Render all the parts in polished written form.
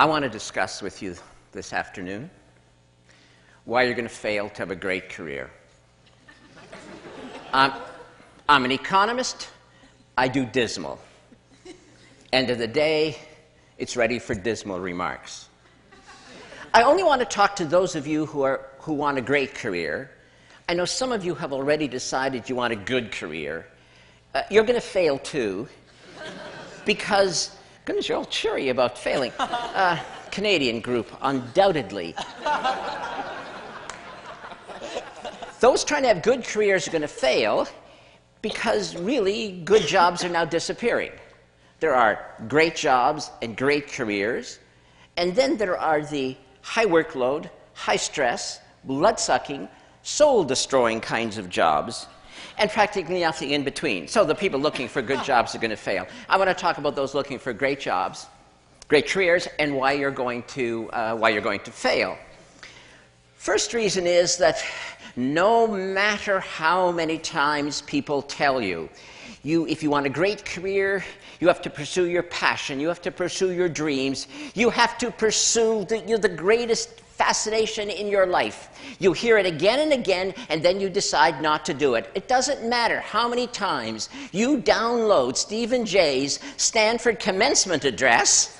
I want to discuss with you this afternoon why you're going to fail to have a great career. I'm an economist. I do dismal. End of the day, it's ready for dismal remarks. I only want to talk to those of you who want a great career. I know some of you have already decided you want a good career. You're going to fail too, because, goodness, you're all cheery about failing. Canadian group, undoubtedly. Those trying to have good careers are going to fail because really good jobs are now disappearing. There are great jobs and great careers, and then there are the high workload, high stress, blood-sucking, soul-destroying kinds of jobs, and practically nothing in between. So the people looking for good jobs are going to fail. I want to talk about those looking for great jobs, great careers, and why you're going to fail. First reason is that no matter how many times people tell you, if you want a great career, you have to pursue your passion, you have to pursue your dreams, you have to pursue the greatest fascination in your life. You hear it again and again, and then you decide not to do it. It doesn't matter how many times you download Stephen Jay's Stanford commencement address,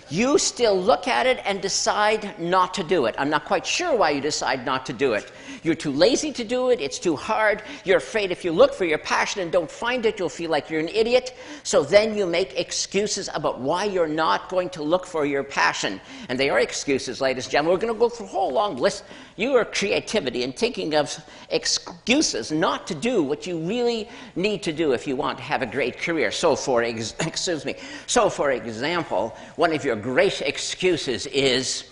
you still look at it and decide not to do it. I'm not quite sure why you decide not to do it. You're too lazy to do it, it's too hard, you're afraid if you look for your passion and don't find it, you'll feel like you're an idiot. So then you make excuses about why you're not going to look for your passion. And they are excuses, ladies and gentlemen. We're going to go through a whole long list. Your creativity and thinking of excuses not to do what you really need to do if you want to have a great career. So for example, one of your great excuses is,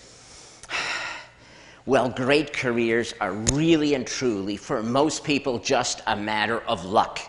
well, great careers are really and truly, for most people, just a matter of luck.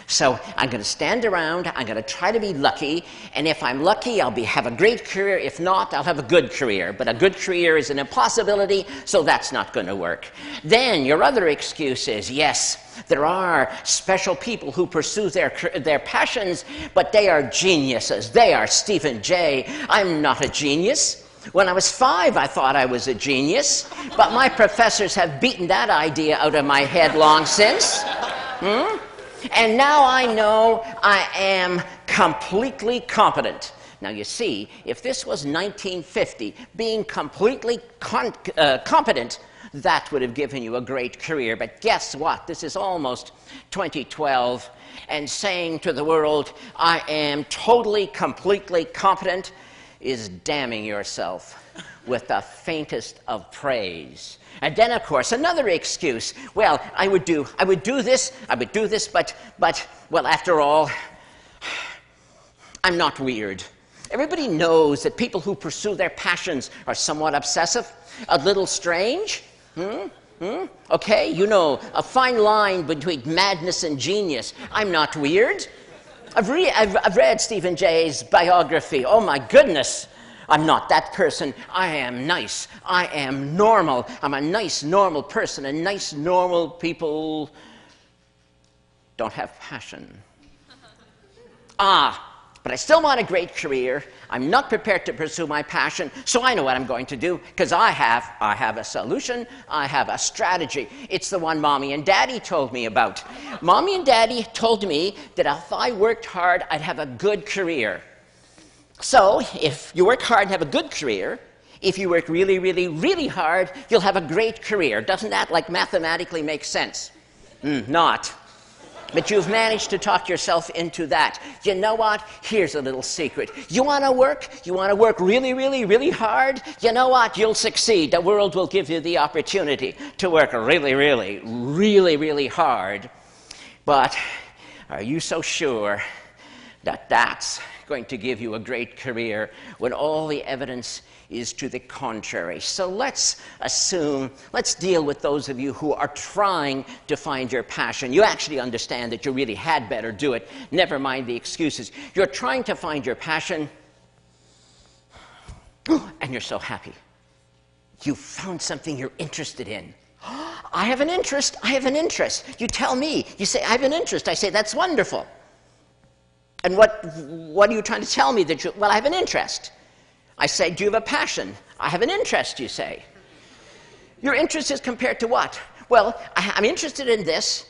So I'm going to stand around, I'm going to try to be lucky, and if I'm lucky, I'll have a great career. If not, I'll have a good career. But a good career is an impossibility, so that's not going to work. Then your other excuse is, yes, there are special people who pursue their passions, but they are geniuses. They are Stephen Jay. I'm not a genius. When I was 5, I thought I was a genius, but my professors have beaten that idea out of my head long since. And now I know I am completely competent. Now, you see, if this was 1950, being completely competent, that would have given you a great career. But guess what? This is almost 2012, and saying to the world, I am totally, completely competent, is damning yourself with the faintest of praise. And then, of course, another excuse. Well, I would do this, but, well, after all, I'm not weird. Everybody knows that people who pursue their passions are somewhat obsessive, a little strange. Okay, you know, a fine line between madness and genius. I'm not weird. I've read Stephen Jay's biography. Oh, my goodness. I'm not that person. I am nice. I am normal. I'm a nice, normal person. And nice, normal people don't have passion. But I still want a great career. I'm not prepared to pursue my passion, so I know what I'm going to do, because I have a solution. I have a strategy. It's the one Mommy and Daddy told me about. Mommy and Daddy told me that if I worked hard, I'd have a good career. So if you work hard and have a good career, if you work really, really, really hard, you'll have a great career. Doesn't that, like, mathematically make sense? Not. But you've managed to talk yourself into that. You know what? Here's a little secret. You want to work? You want to work really, really, really hard? You know what? You'll succeed. The world will give you the opportunity to work really, really, really, really hard. But are you so sure that that's going to give you a great career when all the evidence is to the contrary? So let's deal with those of you who are trying to find your passion. You actually understand that you really had better do it. Never mind the excuses. You're trying to find your passion, and you're so happy. You found something you're interested in. I have an interest. I have an interest. You tell me. You say, I have an interest. I say, that's wonderful. And what are you trying to tell me? Well, I have an interest. I say, do you have a passion? I have an interest, you say. Your interest is compared to what? Well, I'm interested in this.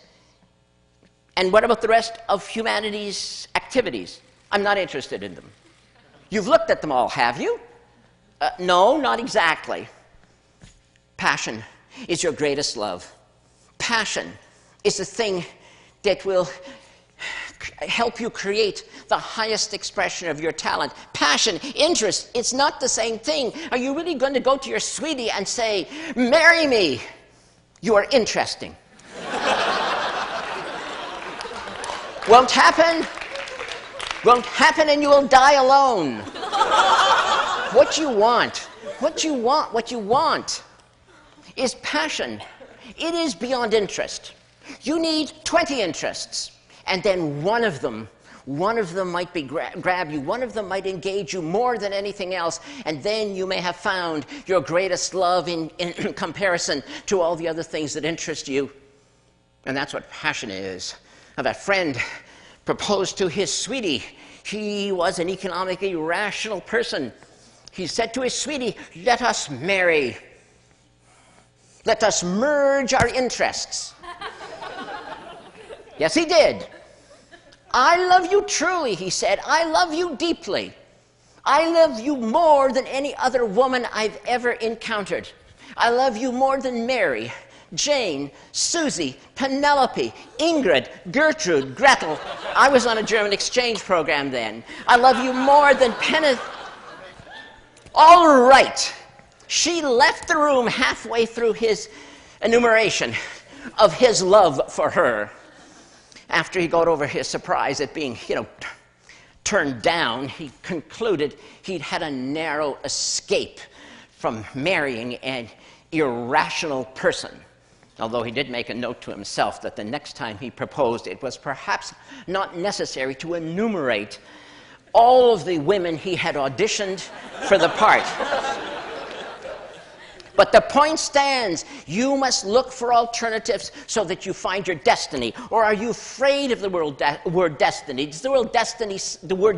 And what about the rest of humanity's activities? I'm not interested in them. You've looked at them all, have you? No, not exactly. Passion is your greatest love. Passion is the thing that will help you create the highest expression of your talent. Passion, interest, it's not the same thing. Are you really going to go to your sweetie and say, marry me? You are interesting. Won't happen. Won't happen, and you will die alone. What you want is passion. It is beyond interest. You need 20 interests, and then one of them might be grab you, one of them might engage you more than anything else, and then you may have found your greatest love in comparison to all the other things that interest you. And that's what passion is. Now, that friend proposed to his sweetie. He was an economically rational person. He said to his sweetie, let us marry. Let us merge our interests. Yes, he did. I love you truly, he said. I love you deeply. I love you more than any other woman I've ever encountered. I love you more than Mary, Jane, Susie, Penelope, Ingrid, Gertrude, Gretel. I was on a German exchange program then. I love you more than All right. She left the room halfway through his enumeration of his love for her. After he got over his surprise at being, turned down, he concluded he'd had a narrow escape from marrying an irrational person. Although he did make a note to himself that the next time he proposed, it was perhaps not necessary to enumerate all of the women he had auditioned for the part. But the point stands. You must look for alternatives so that you find your destiny. Or are you afraid of the word destiny? Does the word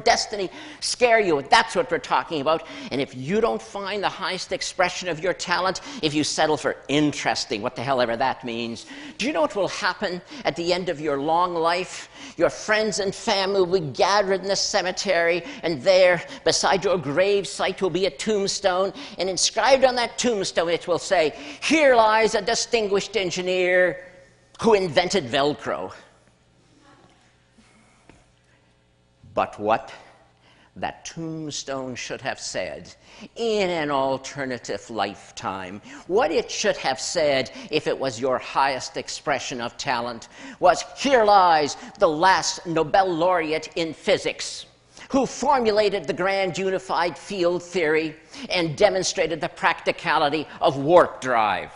destiny scare you? That's what we're talking about. And if you don't find the highest expression of your talent, if you settle for interesting, what the hell ever that means, do you know what will happen at the end of your long life? Your friends and family will be gathered in the cemetery, and there, beside your grave site, will be a tombstone, and inscribed on that tombstone it will say, "Here lies a distinguished engineer who invented Velcro." But what that tombstone should have said in an alternative lifetime, what it should have said if it was your highest expression of talent, was, "Here lies the last Nobel laureate in physics, who formulated the grand unified field theory and demonstrated the practicality of warp drive."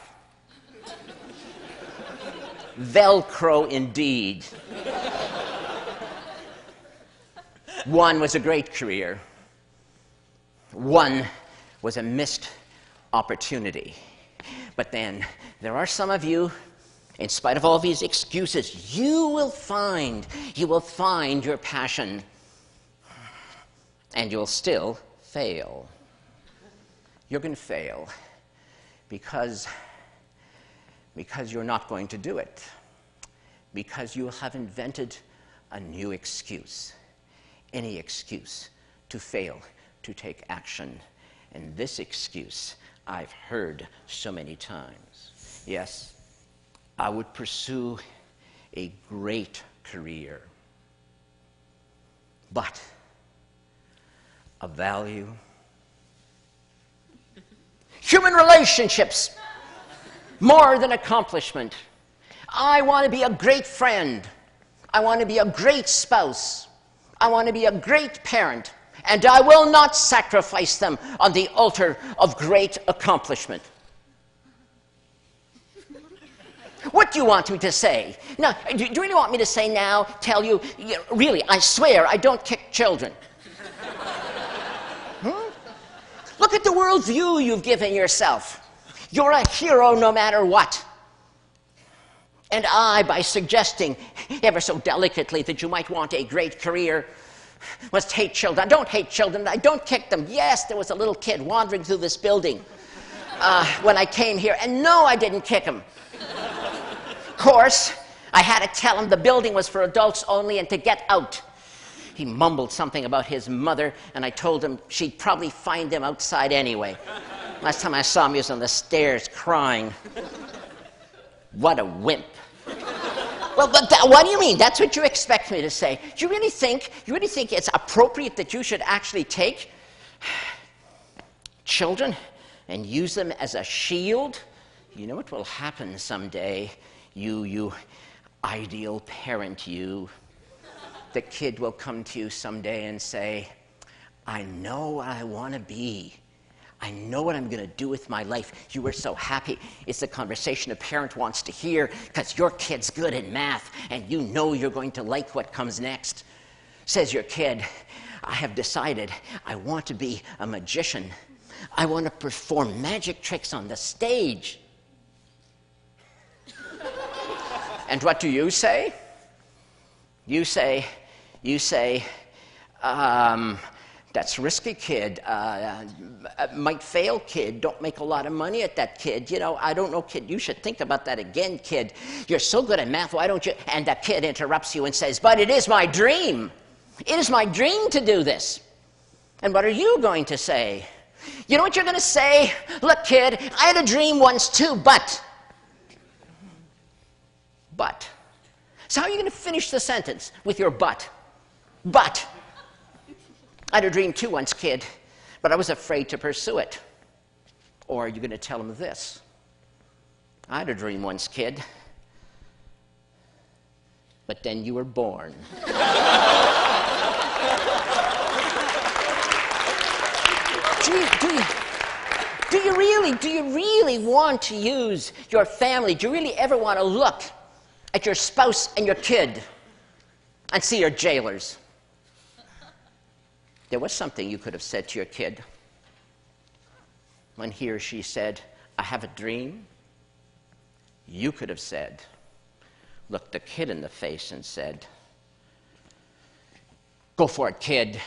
Velcro indeed. One was a great career. One was a missed opportunity. But then there are some of you, in spite of all these excuses, you will find your passion, and you'll still fail. You're going to fail because you're not going to do it, because you have invented a new excuse. Any excuse to fail to take action. And this excuse I've heard so many times. Yes, I would pursue a great career, but of value. Human relationships, more than accomplishment. I want to be a great friend. I want to be a great spouse. I want to be a great parent, and I will not sacrifice them on the altar of great accomplishment. What do you want me to say? Now, do you really want me to say now, tell you, really, I swear I don't kick children? Look at the worldview you've given yourself. You're a hero no matter what. And I, by suggesting ever so delicately that you might want a great career, must hate children. I don't hate children. I don't kick them. Yes, there was a little kid wandering through this building when I came here, and no, I didn't kick him. Of course, I had to tell him the building was for adults only and to get out. He mumbled something about his mother, and I told him she'd probably find him outside anyway. Last time I saw him, he was on the stairs crying. What a wimp. Well, but what do you mean? That's what you expect me to say. Do you really think it's appropriate that you should actually take children and use them as a shield? You know what will happen someday, you ideal parent, you. The kid will come to you someday and say, I know what I want to be. I know what I'm going to do with my life. You were so happy. It's the conversation a parent wants to hear because your kid's good in math and you know you're going to like what comes next. Says your kid, I have decided I want to be a magician. I want to perform magic tricks on the stage. And what do you say? You say, that's risky, kid. Might fail, kid. Don't make a lot of money at that, kid. You know, I don't know, kid. You should think about that again, kid. You're so good at math, why don't you? And that kid interrupts you and says, but it is my dream. It is my dream to do this. And what are you going to say? You know what you're going to say? Look, kid, I had a dream once too, but. So how are you going to finish the sentence with your but? But. I had a dream too once, kid, but I was afraid to pursue it. Or are you going to tell him this? I had a dream once, kid, but then you were born. Do you really want to use your family? Do you really ever want to look at your spouse and your kid and see your jailers? There was something you could have said to your kid when he or she said, I have a dream. You could have said, looked the kid in the face and said, go for it, kid.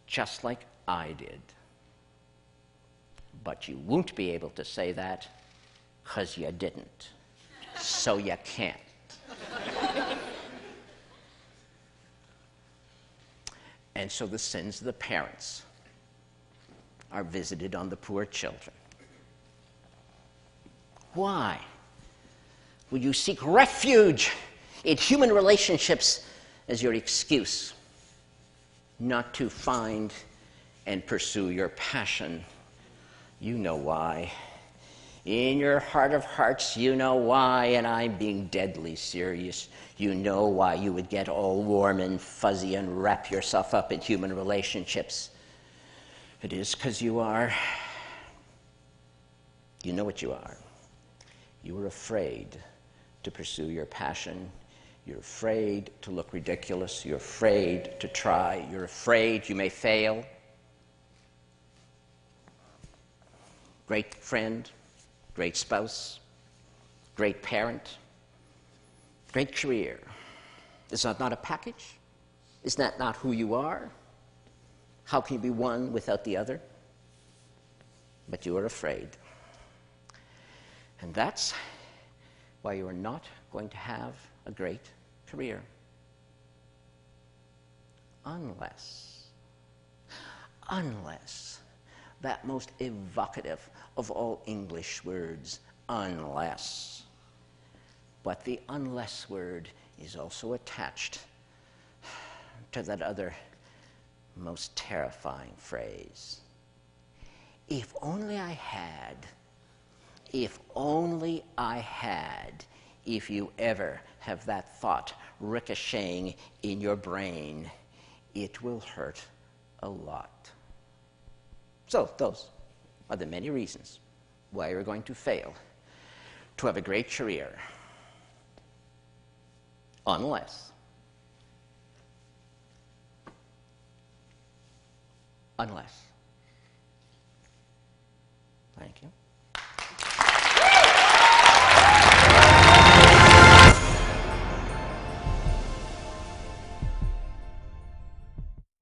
Just like I did. But you won't be able to say that because you didn't. So you can't. And so the sins of the parents are visited on the poor children. Why would you seek refuge in human relationships as your excuse not to find and pursue your passion? You know why. In your heart of hearts, you know why, and I'm being deadly serious. You know why you would get all warm and fuzzy and wrap yourself up in human relationships. It is because you are. You know what you are. You are afraid to pursue your passion. You're afraid to look ridiculous. You're afraid to try. You're afraid you may fail. Great friend, great spouse, great parent, great career. Is that not a package? Is that not who you are? How can you be one without the other? But you are afraid. And that's why you are not going to have a great career. Unless that most evocative of all English words, unless. But the unless word is also attached to that other most terrifying phrase. If only I had, if only I had, if you ever have that thought ricocheting in your brain, it will hurt a lot. So those are the many reasons why you're going to fail to have a great career. Unless Thank you.